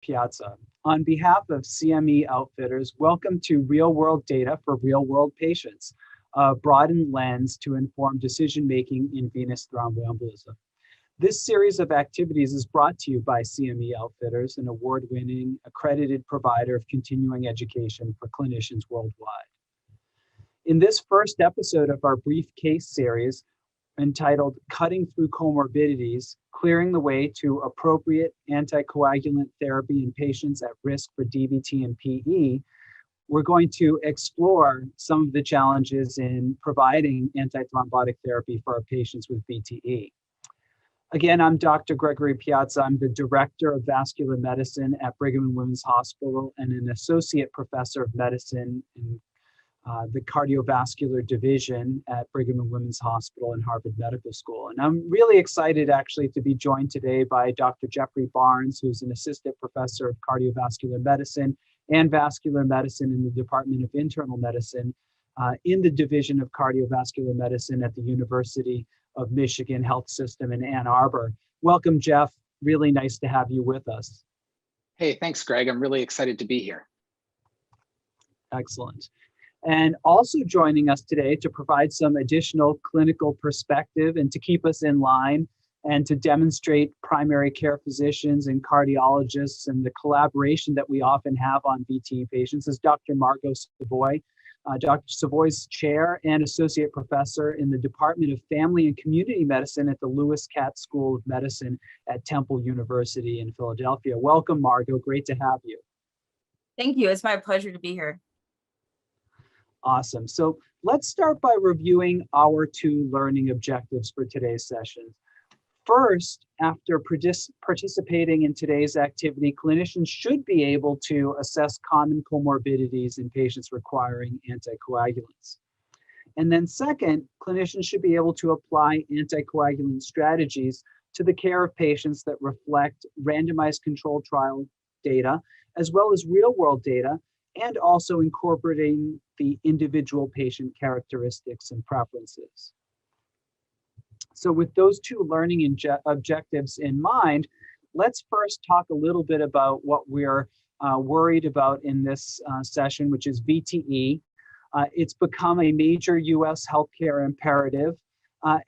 Piazza. On behalf of CME Outfitters, welcome to Real World Data for Real World Patients, a broadened lens to inform decision-making in venous thromboembolism. This series of activities is brought to you by CME Outfitters, an award-winning, accredited provider of continuing education for clinicians worldwide. In this first episode of our brief case series, entitled Cutting Through Comorbidities, Clearing the Way to Appropriate Anticoagulant Therapy in Patients at Risk for DVT and PE, we're going to explore some of the challenges in providing antithrombotic therapy for our patients with VTE. Again, I'm Dr. Gregory Piazza. I'm the Director of Vascular Medicine at Brigham and Women's Hospital and an Associate Professor of Medicine in the Cardiovascular Division at Brigham and Women's Hospital and Harvard Medical School. And I'm really excited actually to be joined today by Dr. Jeffrey Barnes, who's an Assistant Professor of Cardiovascular Medicine and Vascular Medicine in the Department of Internal Medicine in the Division of Cardiovascular Medicine at the University of Michigan Health System in Ann Arbor. Welcome, Jeff. Really nice to have you with us. Hey, thanks, Greg. I'm really excited to be here. Excellent. And also joining us today to provide some additional clinical perspective and to keep us in line and to demonstrate primary care physicians and cardiologists and the collaboration that we often have on VTE patients is Dr. Margot Savoy. Dr. Savoy's chair and associate professor in the Department of Family and Community Medicine at the Lewis Katz School of Medicine at Temple University in Philadelphia. Welcome, Margot. Great to have you. Thank you. It's my pleasure to be here. Awesome. So let's start by reviewing our two learning objectives for today's session. First, after participating in today's activity, clinicians should be able to assess common comorbidities in patients requiring anticoagulants. And then second, clinicians should be able to apply anticoagulant strategies to the care of patients that reflect randomized controlled trial data, as well as real-world data, and also incorporating the individual patient characteristics and preferences. So with those two learning objectives in mind, let's first talk a little bit about what we're worried about in this session, which is VTE. It's become a major US healthcare imperative.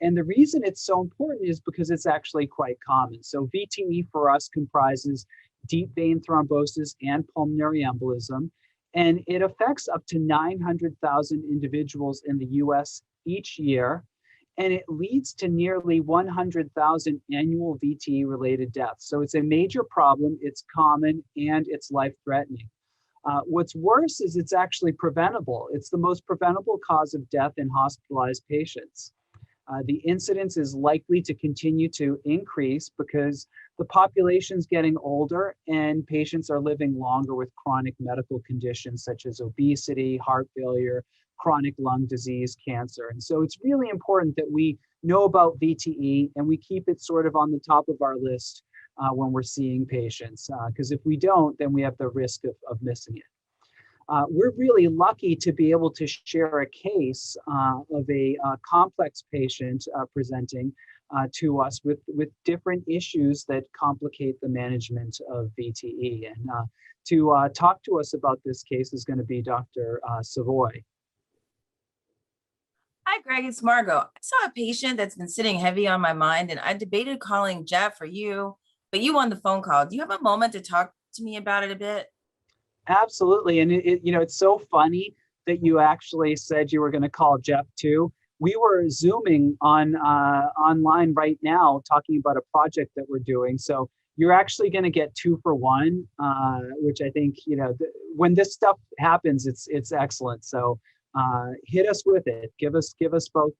And the reason it's so important is because it's actually quite common. So VTE for us comprises deep vein thrombosis and pulmonary embolism. And it affects up to 900,000 individuals in the US each year. And it leads to nearly 100,000 annual VTE-related deaths. So it's a major problem, it's common, and it's life-threatening. What's worse is it's actually preventable. It's the most preventable cause of death in hospitalized patients. The incidence is likely to continue to increase because the population's getting older and patients are living longer with chronic medical conditions such as obesity, heart failure, chronic lung disease, cancer. And so it's really important that we know about VTE and we keep it sort of on the top of our list when we're seeing patients, because if we don't, then we have the risk of missing it. We're really lucky to be able to share a case of a complex patient presenting to us with different issues that complicate the management of VTE. And to talk to us about this case is going to be Dr. Savoy. Hi, Greg. It's Margot. I saw a patient that's been sitting heavy on my mind, and I debated calling Jeff or you, but you won the phone call. Do you have a moment to talk to me about it a bit? Absolutely. And it's so funny that you actually said you were going to call Jeff too. We were Zooming online right now talking about a project that we're doing. So you're actually going to get 2 for 1, which I think, when this stuff happens, it's excellent. So hit us with it. Give us both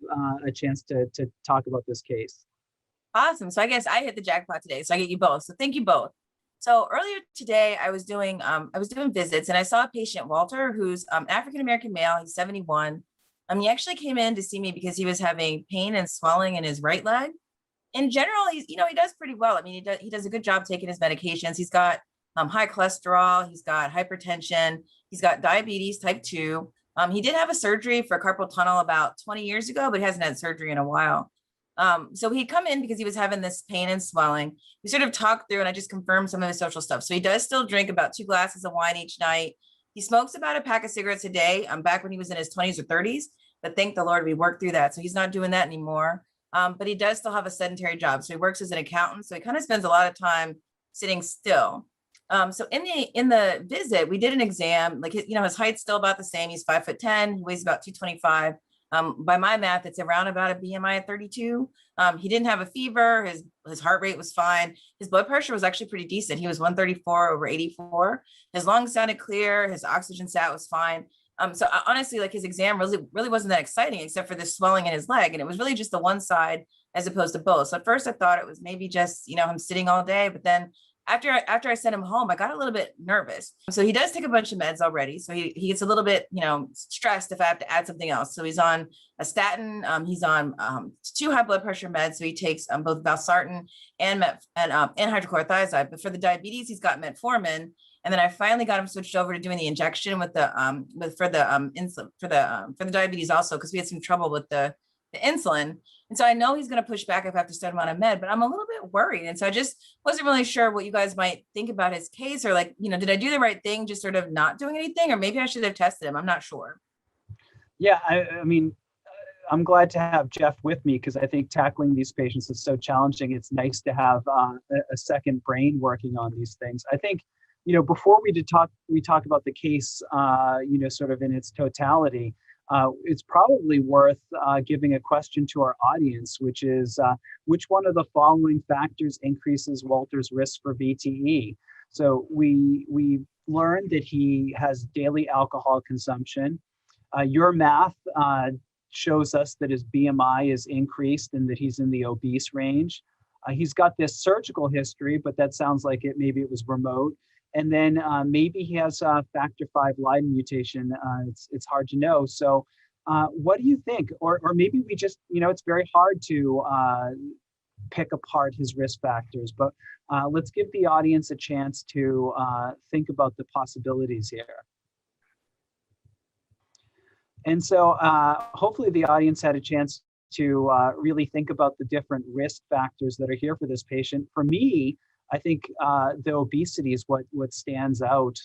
a chance to talk about this case. Awesome. So I guess I hit the jackpot today. So I get you both. So thank you both. So earlier today, I was doing visits and I saw a patient, Walter, who's African-American male. He's 71. He actually came in to see me because he was having pain and swelling in his right leg. In general, he does pretty well. I mean, he does a good job taking his medications. He's got high cholesterol. He's got hypertension. He's got diabetes type 2. He did have a surgery for carpal tunnel about 20 years ago, but he hasn't had surgery in a while. So he'd come in because he was having this pain and swelling. We sort of talked through and I just confirmed some of his social stuff. So he does still drink about 2 glasses of wine each night. He smokes about a pack of cigarettes a day. Back when he was in his 20s or 30s, but thank the Lord we worked through that. So he's not doing that anymore. But he does still have a sedentary job. So he works as an accountant. So he kind of spends a lot of time sitting still. So in the visit, we did an exam, like his height's still about the same. He's 5'10", he weighs about 225. By my math, it's around about a BMI of 32. He didn't have a fever. His heart rate was fine. His blood pressure was actually pretty decent. He was 134/84. His lungs sounded clear. His oxygen sat was fine. So honestly, like his exam really wasn't that exciting except for the swelling in his leg. And it was really just the one side as opposed to both. So at first I thought it was maybe just, him sitting all day, but then after I sent him home, I got a little bit nervous. So he does take a bunch of meds already. So he gets a little bit, stressed if I have to add something else. So he's on a statin. He's on 2 high blood pressure meds. So he takes both valsartan and hydrochlorothiazide. But for the diabetes, he's got metformin. And then I finally got him switched over to doing the injection with the insulin for the diabetes also, because we had some trouble with the insulin. And so I know he's going to push back if I have to start him on a med, but I'm a little bit worried. And so I just wasn't really sure what you guys might think about his case, or like, did I do the right thing just sort of not doing anything, or maybe I should have tested him. I'm not sure. Yeah, I mean, I'm glad to have Jeff with me because I think tackling these patients is so challenging. It's nice to have a second brain working on these things. I think, before we talk about the case, sort of in its totality. It's probably worth giving a question to our audience, which is, which one of the following factors increases Walter's risk for VTE? So we learned that he has daily alcohol consumption. Your math shows us that his BMI is increased and that he's in the obese range. He's got this surgical history, but that sounds like maybe it was remote. And then maybe he has a factor V Leiden mutation. It's hard to know. So what do you think? Or maybe we just, it's very hard to pick apart his risk factors, but let's give the audience a chance to think about the possibilities here. And so hopefully the audience had a chance to really think about the different risk factors that are here for this patient. For me, I think the obesity is what stands out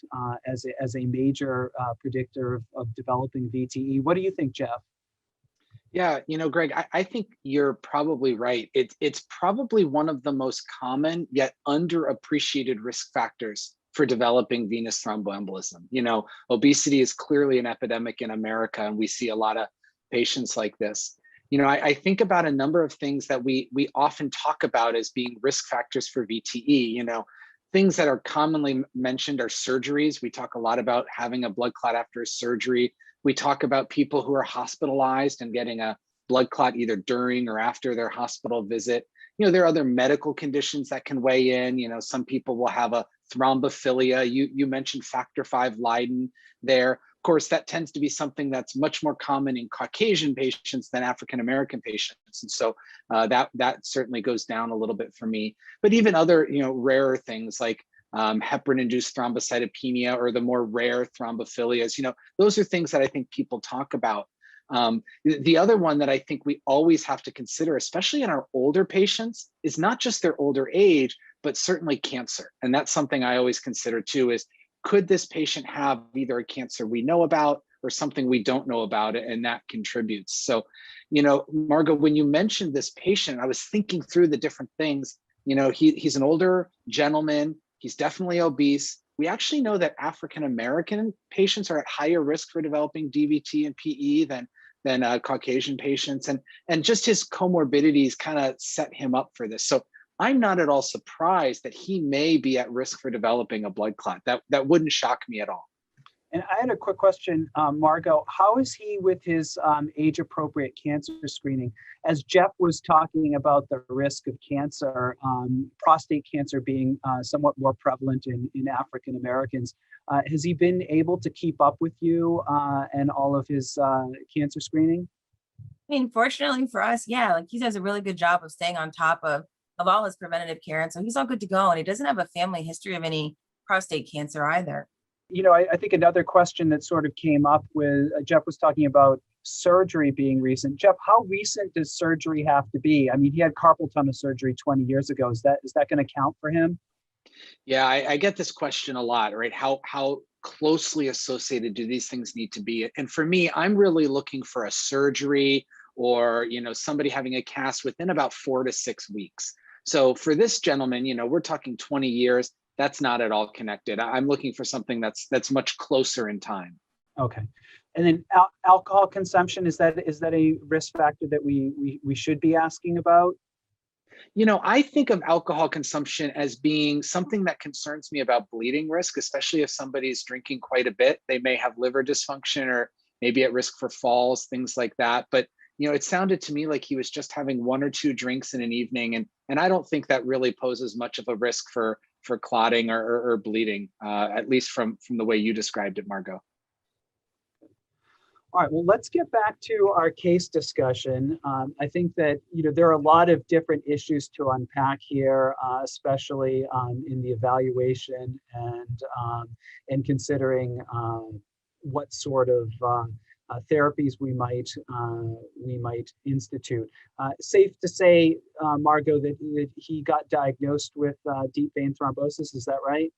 as a major predictor of developing VTE. What do you think, Jeff? Yeah, Greg, I think you're probably right. It's probably one of the most common yet underappreciated risk factors for developing venous thromboembolism. Obesity is clearly an epidemic in America, and we see a lot of patients like this. I think about a number of things that we often talk about as being risk factors for VTE. Things that are commonly mentioned are surgeries. We talk a lot about having a blood clot after a surgery. We talk about people who are hospitalized and getting a blood clot either during or after their hospital visit. There are other medical conditions that can weigh in. Some people will have a thrombophilia. You mentioned factor V Leiden there. Of course, that tends to be something that's much more common in Caucasian patients than African-American patients. And so that certainly goes down a little bit for me. But even other, rarer things like heparin-induced thrombocytopenia or the more rare thrombophilias, those are things that I think people talk about. The other one that I think we always have to consider, especially in our older patients, is not just their older age, but certainly cancer. And that's something I always consider too, is could this patient have either a cancer we know about or something we don't know about it, and that contributes. So, Margo, when you mentioned this patient, I was thinking through the different things. He's an older gentleman. He's definitely obese. We actually know that African-American patients are at higher risk for developing DVT and PE than Caucasian patients. And just his comorbidities kind of set him up for this. So I'm not at all surprised that he may be at risk for developing a blood clot. That wouldn't shock me at all. And I had a quick question, Margo. How is he with his age-appropriate cancer screening? As Jeff was talking about the risk of cancer, prostate cancer being somewhat more prevalent in African Americans, has he been able to keep up with you and all of his cancer screening? I mean, fortunately for us, yeah, like he does a really good job of staying on top of all his preventative care. And so he's all good to go. And he doesn't have a family history of any prostate cancer either. I think another question that sort of came up with Jeff was talking about surgery being recent. Jeff, how recent does surgery have to be? I mean, he had carpal tunnel surgery 20 years ago. Is that going to count for him? Yeah, I get this question a lot, right? How closely associated do these things need to be? And for me, I'm really looking for a surgery or, somebody having a cast within about 4 to 6 weeks. So for this gentleman, we're talking 20 years. That's not at all connected. I'm looking for something that's much closer in time. Okay. And then alcohol consumption, is that a risk factor that we should be asking about? I think of alcohol consumption as being something that concerns me about bleeding risk, especially if somebody's drinking quite a bit. They may have liver dysfunction or maybe at risk for falls, things like that. But it sounded to me like he was just having 1 or 2 drinks in an evening, and I don't think that really poses much of a risk for clotting or bleeding, at least from the way you described it, Margot. All right, well, let's get back to our case discussion. I think that, there are a lot of different issues to unpack here, especially in the evaluation and considering what sort of therapies we might institute. Safe to say, Margot, that he got diagnosed with deep vein thrombosis. Is that right?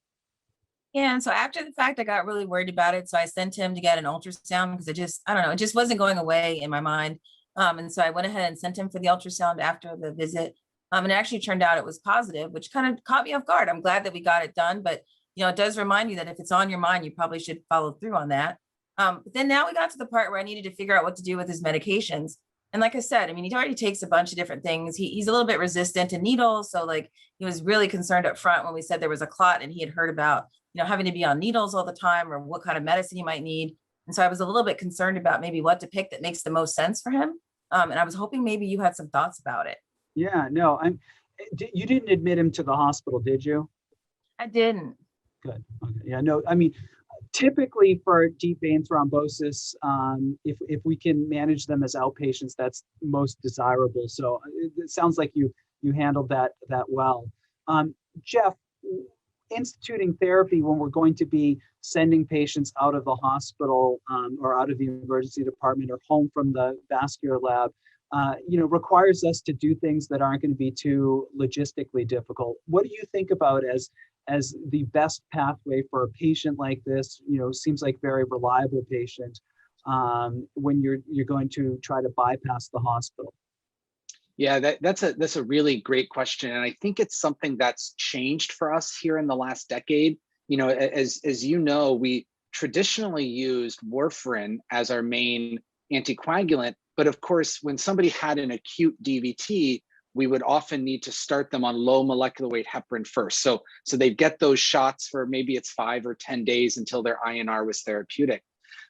Yeah, and so after the fact, I got really worried about it. So I sent him to get an ultrasound because I don't know, it just wasn't going away in my mind. And so I went ahead and sent him for the ultrasound after the visit. And it actually turned out it was positive, which kind of caught me off guard. I'm glad that we got it done, but it does remind you that if it's on your mind, you probably should follow through on that. But then now we got to the part where I needed to figure out what to do with his medications. And like I said, I mean, he already takes a bunch of different things. He's a little bit resistant to needles. So he was really concerned up front when we said there was a clot and he had heard about having to be on needles all the time or what kind of medicine he might need. And so I was a little bit concerned about maybe what to pick that makes the most sense for him. And I was hoping maybe you had some thoughts about it. Yeah, no, you didn't admit him to the hospital, did you? I didn't. Good. Okay. Yeah, no, I mean, typically for deep vein thrombosis, if we can manage them as outpatients, that's most desirable. So it sounds like you handled that well. Jeff, instituting therapy when we're going to be sending patients out of the hospital or out of the emergency department or home from the vascular lab, requires us to do things that aren't going to be too logistically difficult. What do you think about as the best pathway for a patient like this? Seems like very reliable patient when you're going to try to bypass the hospital. Yeah, that's a really great question. And I think it's something that's changed for us here in the last decade. As we traditionally used warfarin as our main anticoagulant. But of course, when somebody had an acute DVT, we would often need to start them on low molecular weight heparin first. So they'd get those shots for maybe it's 5 or 10 days until their INR was therapeutic.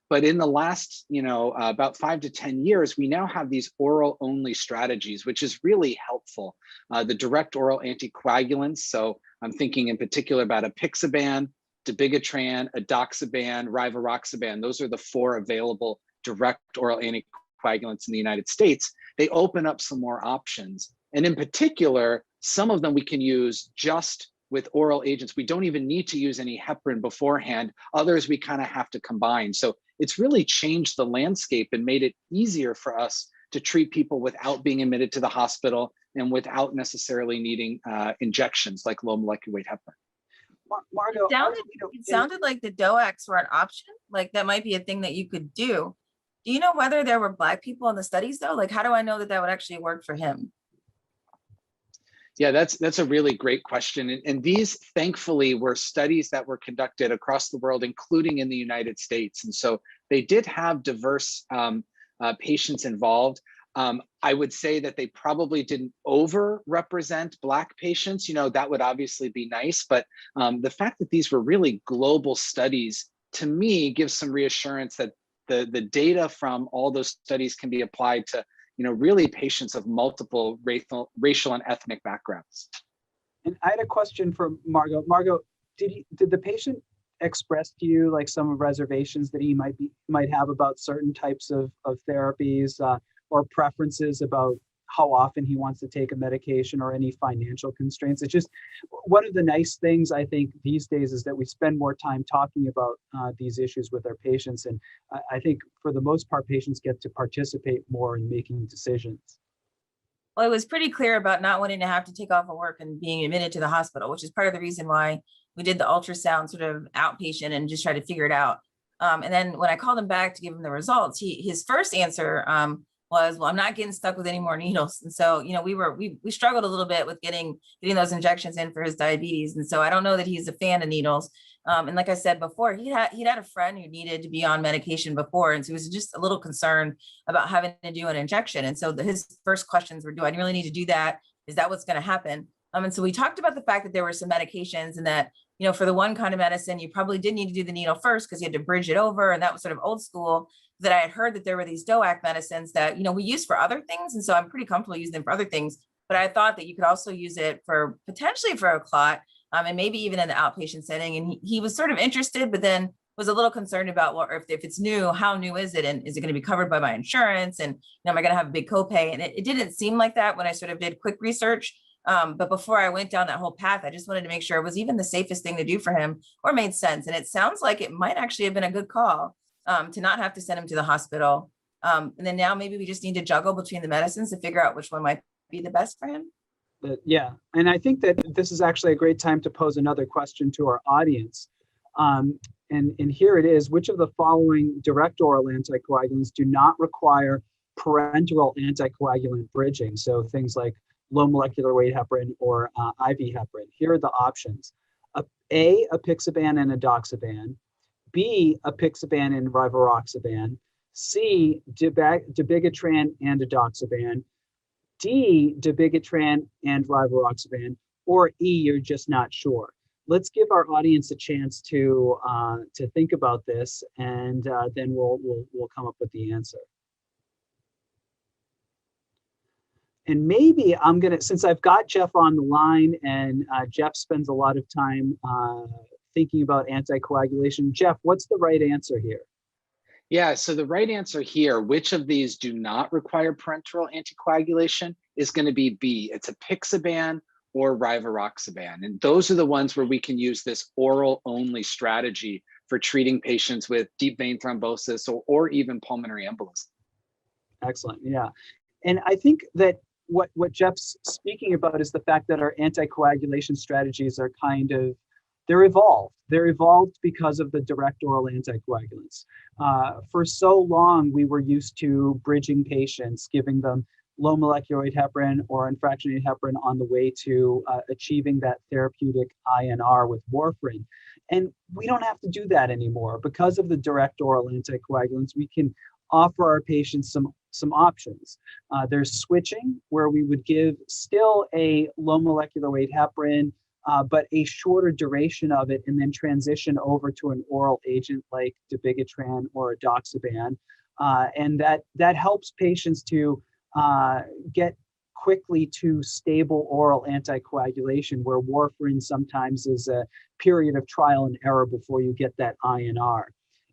But in the last, about 5 to 10 years, we now have these oral only strategies, which is really helpful. The direct oral anticoagulants. So I'm thinking in particular about apixaban, dabigatran, edoxaban, rivaroxaban. Those are the 4 available direct oral anticoagulants in the United States. They open up some more options. And in particular, some of them we can use just with oral agents. We don't even need to use any heparin beforehand. Others we kind of have to combine. So it's really changed the landscape and made it easier for us to treat people without being admitted to the hospital and without necessarily needing injections like low molecular weight heparin. Margot, it sounded like the DOACs were an option. Like that might be a thing that you could do. Do you know whether there were Black people in the studies though? Like, how do I know that would actually work for him? Yeah, that's a really great question. And these, thankfully, were studies that were conducted across the world, including in the United States. And so they did have diverse patients involved. I would say that they probably didn't over-represent Black patients. That would obviously be nice. But the fact that these were really global studies, to me, gives some reassurance that the data from all those studies can be applied to really patients of multiple racial and ethnic backgrounds. And I had a question for Margot. Margot, did the patient express to you like some reservations that he might have about certain types of therapies or preferences about how often he wants to take a medication or any financial constraints. It's just one of the nice things I think these days is that we spend more time talking about these issues with our patients. And I think for the most part, patients get to participate more in making decisions. Well, it was pretty clear about not wanting to have to take off of work and being admitted to the hospital, which is part of the reason why we did the ultrasound sort of outpatient and just try to figure it out. And then when I called him back to give him the results, his first answer was, well, I'm not getting stuck with any more needles. And so, we struggled a little bit with getting those injections in for his diabetes. And so I don't know that he's a fan of needles. And like I said before, he'd had a friend who needed to be on medication before. And so he was just a little concerned about having to do an injection. And so his first questions were, do I really need to do that? Is that what's going to happen? And so we talked about the fact that there were some medications and that, for the one kind of medicine, you probably did need to do the needle first because you had to bridge it over. And that was sort of old school. That I had heard that there were these DOAC medicines that, we use for other things. And so I'm pretty comfortable using them for other things. But I thought that you could also use it for potentially for a clot and maybe even in the outpatient setting. And he was sort of interested, but then was a little concerned about, well, if it's new, how new is it? And is it going to be covered by my insurance? And am I going to have a big copay? And it didn't seem like that when I sort of did quick research. But before I went down that whole path, I just wanted to make sure it was even the safest thing to do for him or made sense. And it sounds like it might actually have been a good call to not have to send him to the hospital. And then now maybe we just need to juggle between the medicines to figure out which one might be the best for him. Yeah, and I think that this is actually a great time to pose another question to our audience. And here it is: which of the following direct oral anticoagulants do not require parenteral anticoagulant bridging? So things like low molecular weight heparin or IV heparin. Here are the options: A, apixaban and edoxaban; B, apixaban and rivaroxaban; C, dabigatran and edoxaban; D, dabigatran and rivaroxaban; or E, you're just not sure. Let's give our audience a chance to think about this, and then we'll come up with the answer. And maybe I'm gonna, since I've got Jeff on the line, and Jeff spends a lot of time thinking about anticoagulation. Jeff, what's the right answer here? Yeah, so the right answer here, which of these do not require parenteral anticoagulation, is going to be B. It's apixaban or rivaroxaban. And those are the ones where we can use this oral only strategy for treating patients with deep vein thrombosis or even pulmonary embolism. Excellent, yeah. And I think that what Jeff's speaking about is the fact that our anticoagulation strategies are they're evolved. They're evolved because of the direct oral anticoagulants. For so long, we were used to bridging patients, giving them low molecular weight heparin or unfractionated heparin on the way to achieving that therapeutic INR with warfarin. And we don't have to do that anymore. Because of the direct oral anticoagulants, we can offer our patients some options. There's switching, where we would give still a low molecular weight heparin, but a shorter duration of it, and then transition over to an oral agent like dabigatran or edoxaban. And that helps patients to get quickly to stable oral anticoagulation, where warfarin sometimes is a period of trial and error before you get that INR.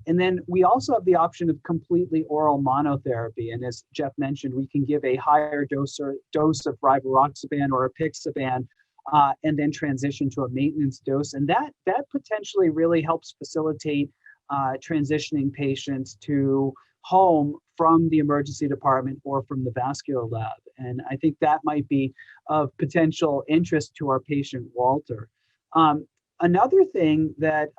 And then we also have the option of completely oral monotherapy. And as Jeff mentioned, we can give a higher dose of rivaroxaban or apixaban, and then transition to a maintenance dose. And that potentially really helps facilitate transitioning patients to home from the emergency department or from the vascular lab. And I think that might be of potential interest to our patient, Walter. Another thing that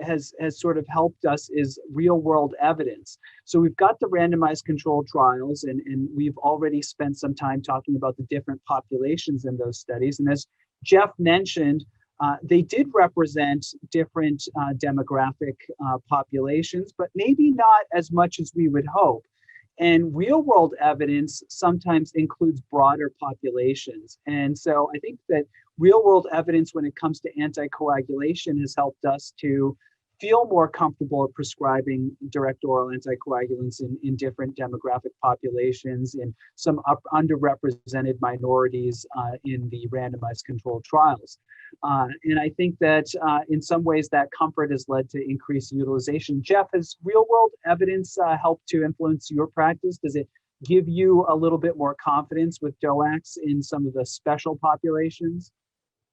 has sort of helped us is real world evidence. So we've got the randomized controlled trials, and we've already spent some time talking about the different populations in those studies. And as Jeff mentioned, they did represent different demographic populations, but maybe not as much as we would hope. And real world evidence sometimes includes broader populations. And so I think that real world evidence when it comes to anticoagulation has helped us to feel more comfortable at prescribing direct oral anticoagulants in different demographic populations, in some underrepresented minorities in the randomized controlled trials. And I think that in some ways that comfort has led to increased utilization. Jeff, has real world evidence helped to influence your practice? Does it give you a little bit more confidence with DOACs in some of the special populations?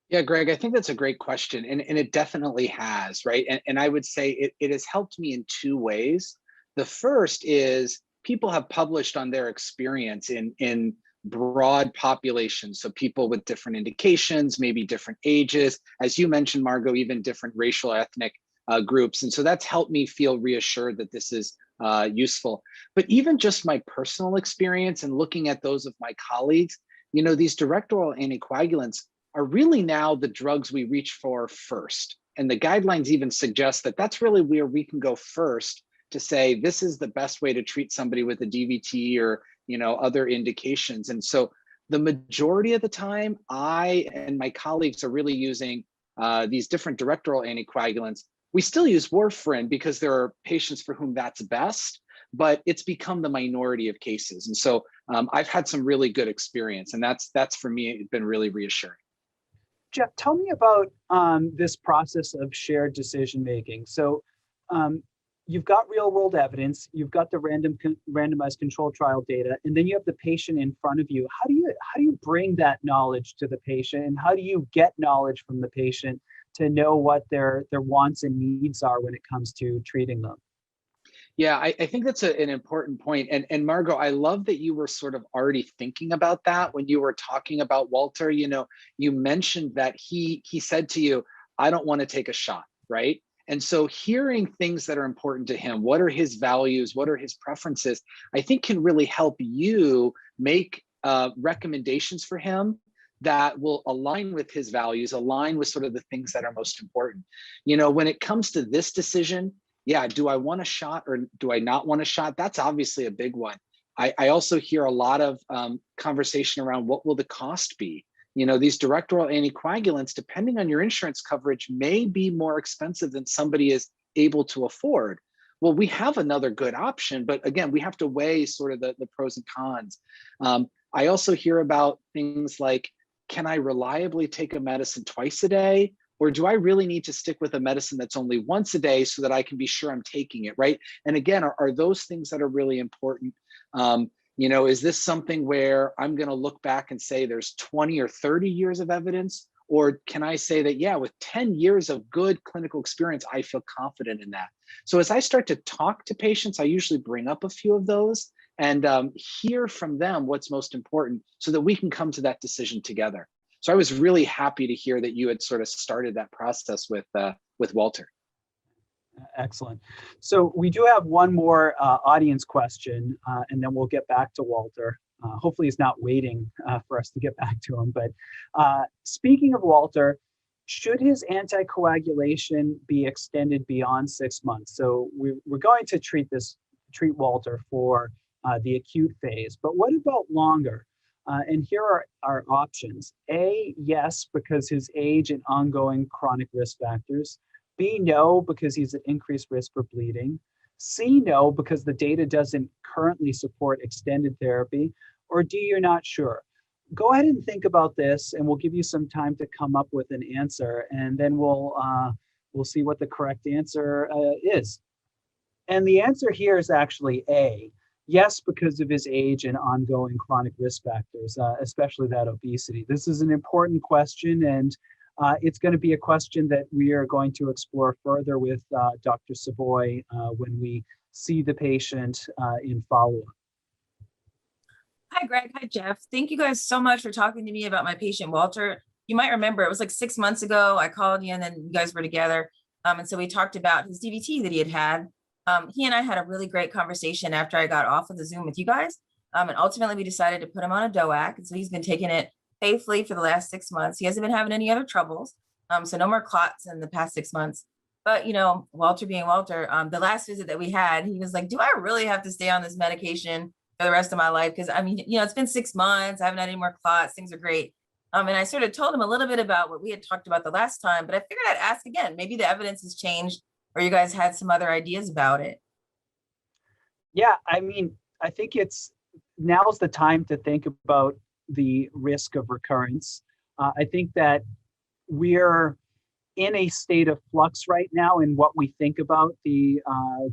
Yeah, Greg, I think that's a great question. And it definitely has, right? And I would say it has helped me in two ways. The first is people have published on their experience in broad populations. So people with different indications, maybe different ages, as you mentioned, Margot, even different racial, ethnic groups. And so that's helped me feel reassured that this is useful. But even just my personal experience and looking at those of my colleagues, these direct oral anticoagulants are really now the drugs we reach for first. And the guidelines even suggest that that's really where we can go first to say, this is the best way to treat somebody with a DVT or, other indications. And so the majority of the time, I and my colleagues are really using these different direct oral anticoagulants. We still use warfarin because there are patients for whom that's best, but it's become the minority of cases. And so I've had some really good experience, and that's for me been really reassuring. Jeff, tell me about this process of shared decision making. So you've got real world evidence, you've got the randomized control trial data, and then you have the patient in front of you. How do you bring that knowledge to the patient, and how do you get knowledge from the patient to know what their wants and needs are when it comes to treating them? Yeah, I think that's an important point. And Margot, I love that you were sort of already thinking about that when you were talking about Walter. You mentioned that he said to you, I don't want to take a shot, right? And so hearing things that are important to him, what are his values, what are his preferences, I think can really help you make recommendations for him that will align with his values, align with sort of the things that are most important. When it comes to this decision, yeah, do I want a shot or do I not want a shot? That's obviously a big one. I also hear a lot of conversation around what will the cost be? These direct oral anticoagulants, depending on your insurance coverage, may be more expensive than somebody is able to afford. Well, we have another good option, but again, we have to weigh sort of the pros and cons. I also hear about things like, can I reliably take a medicine twice a day? Or do I really need to stick with a medicine that's only once a day so that I can be sure I'm taking it, right? And again, are those things that are really important? Is this something where I'm going to look back and say there's 20 or 30 years of evidence? Or can I say that, yeah, with 10 years of good clinical experience, I feel confident in that? So as I start to talk to patients, I usually bring up a few of those and hear from them what's most important so that we can come to that decision together. So I was really happy to hear that you had sort of started that process with Walter. Excellent. So we do have one more audience question, and then we'll get back to Walter. Hopefully he's not waiting for us to get back to him. But speaking of Walter, should his anticoagulation be extended beyond 6 months? So we're going to treat Walter for the acute phase, but what about longer? And here are our options. A, yes, because his age and ongoing chronic risk factors. B, no, because he's at increased risk for bleeding. C, no, because the data doesn't currently support extended therapy. Or D, you're not sure. Go ahead and think about this, and we'll give you some time to come up with an answer, and then we'll see what the correct answer is. And the answer here is actually A. Yes, because of his age and ongoing chronic risk factors, especially that obesity. This is an important question, and it's going to be a question that we are going to explore further with Dr. Savoy when we see the patient in follow-up. Hi, Greg. Hi, Jeff. Thank you guys so much for talking to me about my patient, Walter. You might remember it was like 6 months ago. I called you and then you guys were together. And so we talked about his DVT that he had. He and I had a really great conversation after I got off of the Zoom with you guys. And ultimately we decided to put him on a DOAC. And so he's been taking it faithfully for the last 6 months. He hasn't been having any other troubles. So no more clots in the past 6 months. But, Walter being Walter, the last visit that we had, he was like, do I really have to stay on this medication for the rest of my life? Because it's been 6 months. I haven't had any more clots. Things are great. And I sort of told him a little bit about what we had talked about the last time, but I figured I'd ask again. Maybe the evidence has changed or you guys had some other ideas about it. Yeah, I think now's the time to think about the risk of recurrence. I think that we're in a state of flux right now in what we think about the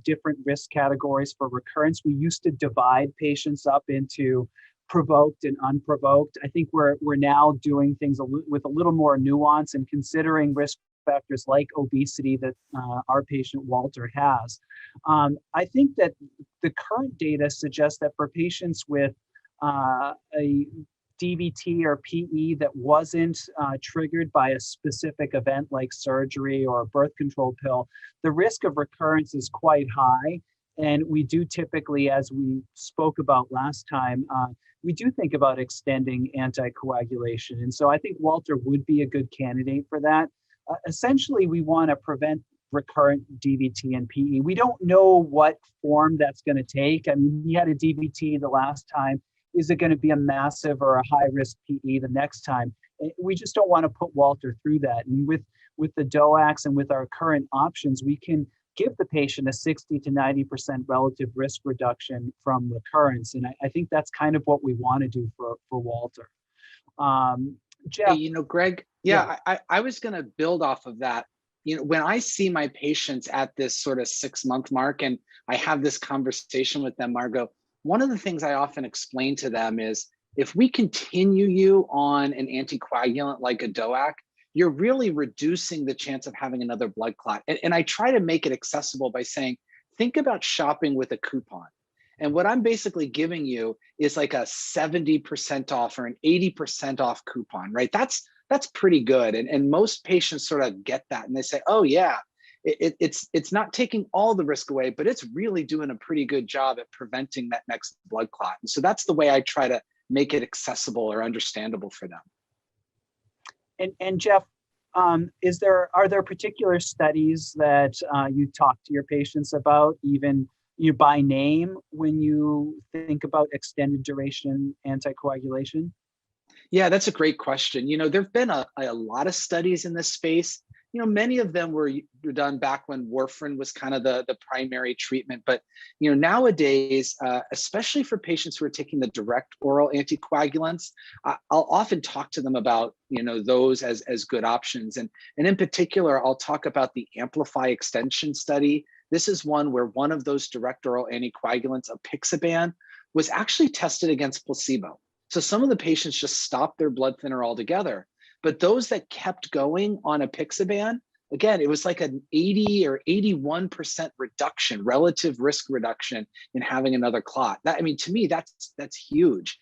different risk categories for recurrence. We used to divide patients up into provoked and unprovoked. I think we're now doing things with a little more nuance and considering risk factors like obesity that our patient Walter has. I think that the current data suggests that for patients with a DVT or PE that wasn't triggered by a specific event like surgery or a birth control pill, the risk of recurrence is quite high. And we do typically, as we spoke about last time, we do think about extending anticoagulation. And so I think Walter would be a good candidate for that. Essentially, we want to prevent recurrent DVT and PE. We don't know what form that's going to take. I mean, he had a DVT the last time. Is it going to be a massive or a high risk PE the next time? We just don't want to put Walter through that. And with the DOACs and with our current options, we can give the patient a 60 to 90% relative risk reduction from recurrence. And I think that's kind of what we want to do for Walter. Jeff. Hey, you know, Greg, I was going to build off of that. You know, when I see my patients at this sort of 6-month mark and I have this conversation with them, Margot, one of the things I often explain to them is if we continue you on an anticoagulant like a DOAC, you're really reducing the chance of having another blood clot. And I try to make it accessible by saying, think about shopping with a coupon. And what I'm basically giving you is like a 70% off or an 80% off coupon, right? That's pretty good. And most patients sort of get that and they say, oh yeah, it's not taking all the risk away, but it's really doing a pretty good job at preventing that next blood clot. And so that's the way I try to make it accessible or understandable for them. And Jeff, are there particular studies that you talk to your patients about, even you by name, when you think about extended duration anticoagulation? Yeah, that's a great question. You know, there've been a lot of studies in this space. You know, many of them were done back when warfarin was kind of the primary treatment. But, you know, nowadays, especially for patients who are taking the direct oral anticoagulants, I'll often talk to them about, you know, those as good options. And in particular, I'll talk about the Amplify extension study. This is one where one of those direct oral anticoagulants, apixaban, was actually tested against placebo. So some of the patients just stopped their blood thinner altogether. But those that kept going on apixaban, again, it was like an 80 or 81% reduction, relative risk reduction in having another clot. That, I mean, to me, that's huge.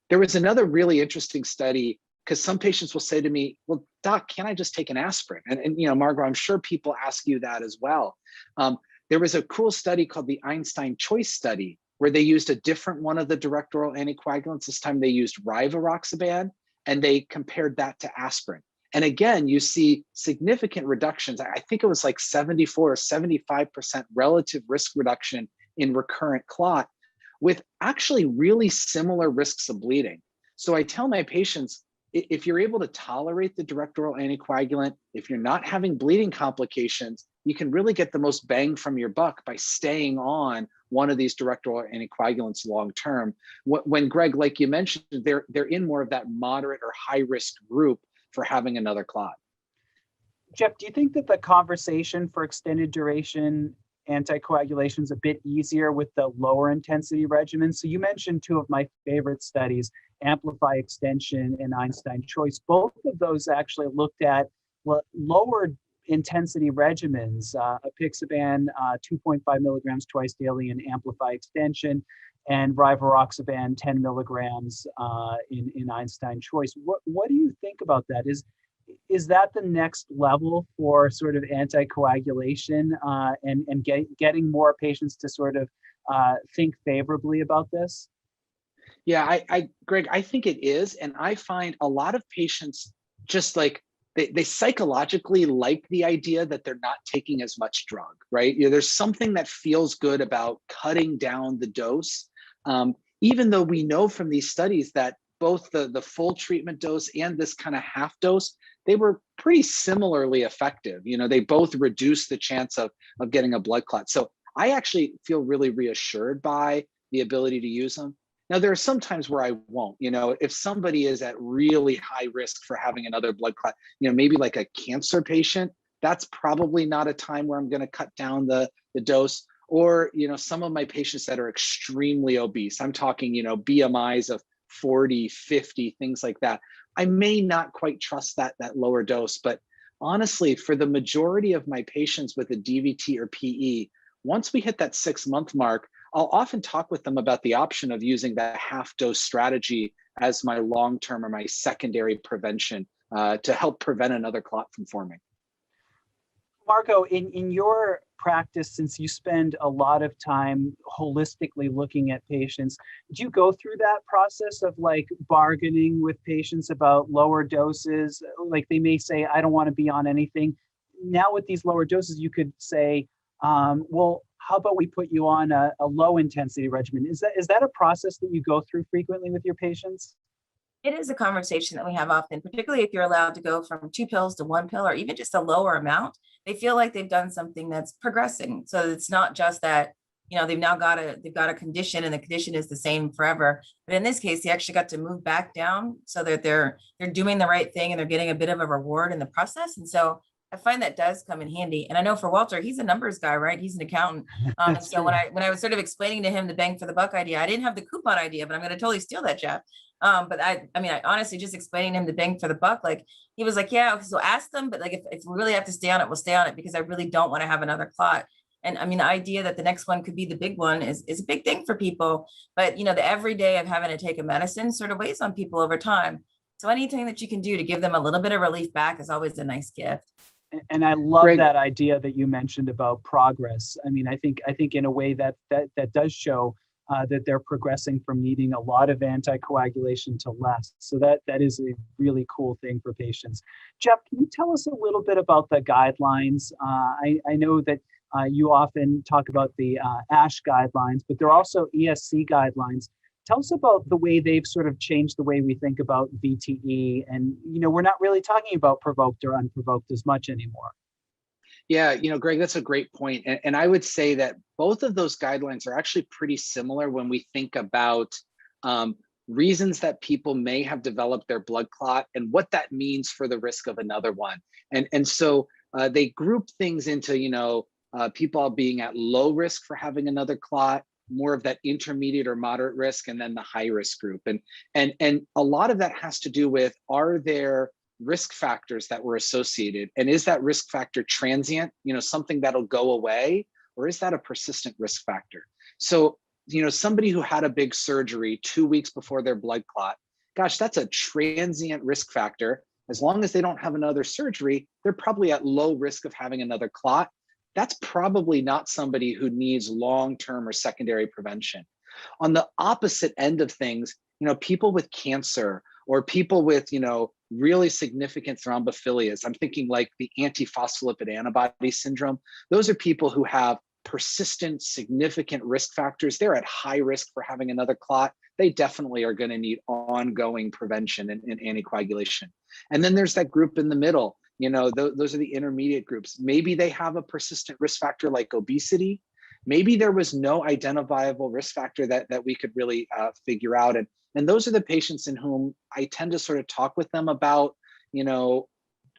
There was another really interesting study because some patients will say to me, well, doc, can't I just take an aspirin? And you know, Margot, I'm sure people ask you that as well. There was a cool study called the Einstein choice study where they used a different one of the direct oral anticoagulants. This time they used rivaroxaban, and they compared that to aspirin. And again, you see significant reductions. I think it was like 74 or 75% relative risk reduction in recurrent clot with actually really similar risks of bleeding. So I tell my patients, if you're able to tolerate the direct oral anticoagulant, if you're not having bleeding complications, you can really get the most bang from your buck by staying on one of these direct oral anticoagulants long-term. When Greg, like you mentioned, they're in more of that moderate or high-risk group for having another clot. Jeff, do you think that the conversation for extended duration anticoagulation is a bit easier with the lower intensity regimen? So you mentioned two of my favorite studies, Amplify Extension and Einstein Choice. Both of those actually looked at lower intensity regimens, apixaban 2.5 milligrams twice daily in Amplify Extension, and rivaroxaban 10 milligrams in Einstein Choice. What do you think about that? Is that the next level for sort of anticoagulation and getting more patients to sort of think favorably about this? Yeah, Greg, I think it is. And I find a lot of patients just like, they psychologically like the idea that they're not taking as much drug, right? You know, there's something that feels good about cutting down the dose, even though we know from these studies that both the full treatment dose and this kind of half dose, they were pretty similarly effective. You know, they both reduce the chance of getting a blood clot. So I actually feel really reassured by the ability to use them. Now, there are some times where I won't. You know, if somebody is at really high risk for having another blood clot, you know, maybe like a cancer patient, that's probably not a time where I'm going to cut down the dose. Or, some of my patients that are extremely obese, I'm talking, BMIs of 40, 50, things like that. I may not quite trust that lower dose, but honestly, for the majority of my patients with a DVT or PE, once we hit that 6-month mark, I'll often talk with them about the option of using that half dose strategy as my long-term or my secondary prevention to help prevent another clot from forming. Marco, in your practice, since you spend a lot of time holistically looking at patients, do you go through that process of like bargaining with patients about lower doses? Like they may say, I don't want to be on anything. Now with these lower doses, you could say, well, how about we put you on a low intensity regimen? Is that a process that you go through frequently with your patients? It is a conversation that we have often, particularly if you're allowed to go from 2 pills to 1 pill or even just a lower amount. They feel like they've done something that's progressing. So it's not just that, they've got a condition and the condition is the same forever. But in this case, they actually got to move back down so that they're doing the right thing and they're getting a bit of a reward in the process. And so I find that does come in handy. And I know for Walter, he's a numbers guy, right? He's an accountant. And so when I was sort of explaining to him the bang for the buck idea, I didn't have the coupon idea, but I'm going to totally steal that, Jeff. But I honestly just explaining to him the bang for the buck, like he was like, yeah, so ask them, but like if we really have to stay on it, we'll stay on it because I really don't want to have another clot. And I mean, the idea that the next one could be the big one is a big thing for people. But the everyday of having to take a medicine sort of weighs on people over time. So anything that you can do to give them a little bit of relief back is always a nice gift. And I love that idea that you mentioned about progress. I mean, I think in a way that does show that they're progressing from needing a lot of anticoagulation to less. So that is a really cool thing for patients. Jeff, can you tell us a little bit about the guidelines? I know that you often talk about the ASH guidelines, but there are also ESC guidelines. Tell us about the way they've sort of changed the way we think about VTE. And, we're not really talking about provoked or unprovoked as much anymore. Yeah, Greg, that's a great point. And I would say that both of those guidelines are actually pretty similar when we think about reasons that people may have developed their blood clot and what that means for the risk of another one. And so they group things into, people being at low risk for having another clot, more of that intermediate or moderate risk, and then the high risk group. And a lot of that has to do with, are there risk factors that were associated? And is that risk factor transient, something that'll go away, or is that a persistent risk factor? So, somebody who had a big surgery 2 weeks before their blood clot, gosh, that's a transient risk factor. As long as they don't have another surgery, they're probably at low risk of having another clot. That's probably not somebody who needs long-term or secondary prevention. On the opposite end of things, people with cancer or people with, really significant thrombophilias, I'm thinking like the antiphospholipid antibody syndrome. Those are people who have persistent, significant risk factors. They're at high risk for having another clot. They definitely are going to need ongoing prevention and anticoagulation. And then there's that group in the middle. Those are the intermediate groups. Maybe they have a persistent risk factor like obesity. Maybe there was no identifiable risk factor that we could really figure out. And those are the patients in whom I tend to sort of talk with them about,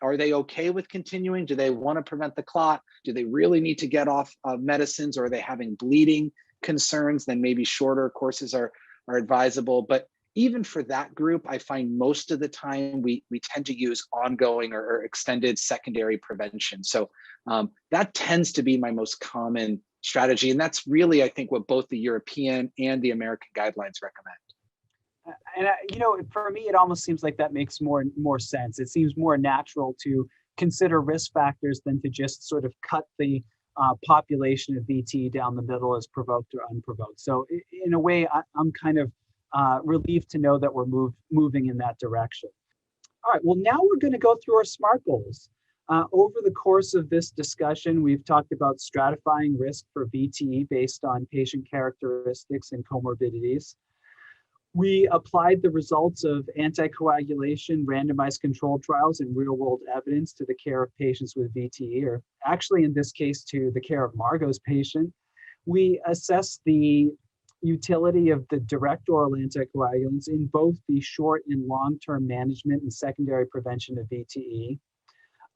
are they okay with continuing? Do they want to prevent the clot? Do they really need to get off medicines, or are they having bleeding concerns? Then maybe shorter courses are advisable. But even for that group, I find most of the time we tend to use ongoing or extended secondary prevention. So that tends to be my most common strategy. And that's really, I think, what both the European and the American guidelines recommend. And for me, it almost seems like that makes more sense. It seems more natural to consider risk factors than to just sort of cut the population of VT down the middle as provoked or unprovoked. So in a way, I'm kind of relieved to know that we're moving in that direction. All right, well, now we're going to go through our SMART goals. Over the course of this discussion, we've talked about stratifying risk for VTE based on patient characteristics and comorbidities. We applied the results of anticoagulation randomized controlled trials and real-world evidence to the care of patients with VTE, or actually in this case to the care of Margot's patient. We assessed the utility of the direct oral anticoagulants in both the short and long-term management and secondary prevention of VTE.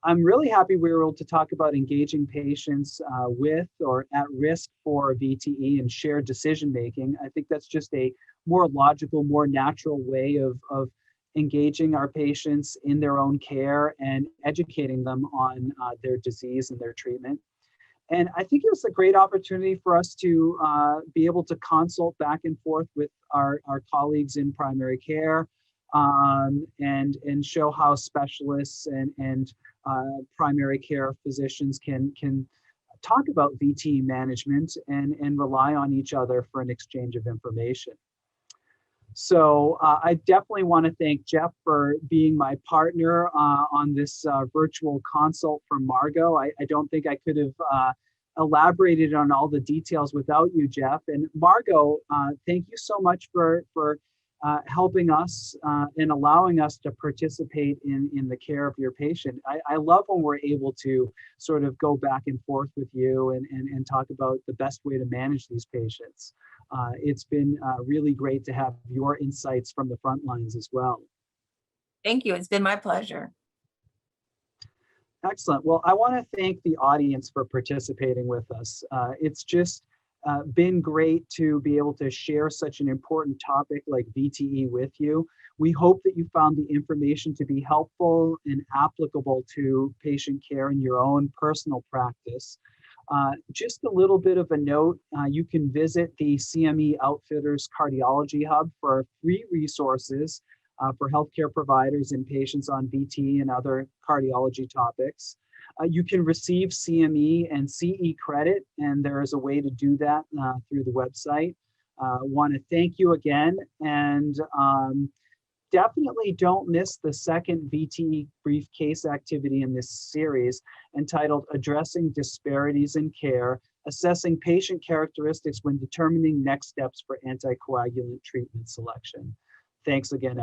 I'm really happy we were able to talk about engaging patients with or at risk for VTE and shared decision-making. I think that's just a more logical, more natural way of engaging our patients in their own care and educating them on their disease and their treatment. And I think it was a great opportunity for us to be able to consult back and forth with our colleagues in primary care and show how specialists and primary care physicians can talk about VTE management and rely on each other for an exchange of information. So I definitely want to thank Jeff for being my partner on this virtual consult for Margot. I don't think I could have elaborated on all the details without you, Jeff. And Margot, thank you so much for helping us and allowing us to participate in the care of your patient. I love when we're able to sort of go back and forth with you and talk about the best way to manage these patients. It's been really great to have your insights from the front lines as well. Thank you. It's been my pleasure. Excellent. Well, I want to thank the audience for participating with us. It's just been great to be able to share such an important topic like VTE with you. We hope that you found the information to be helpful and applicable to patient care in your own personal practice. Just a little bit of a note, you can visit the CME Outfitters Cardiology Hub for free resources for healthcare providers and patients on VT and other cardiology topics. You can receive CME and CE credit, and there is a way to do that through the website. Want to thank you again, and definitely don't miss the second VTE brief case activity in this series entitled Addressing Disparities in Care, Assessing Patient Characteristics when Determining Next Steps for Anticoagulant Treatment Selection. Thanks again, everyone.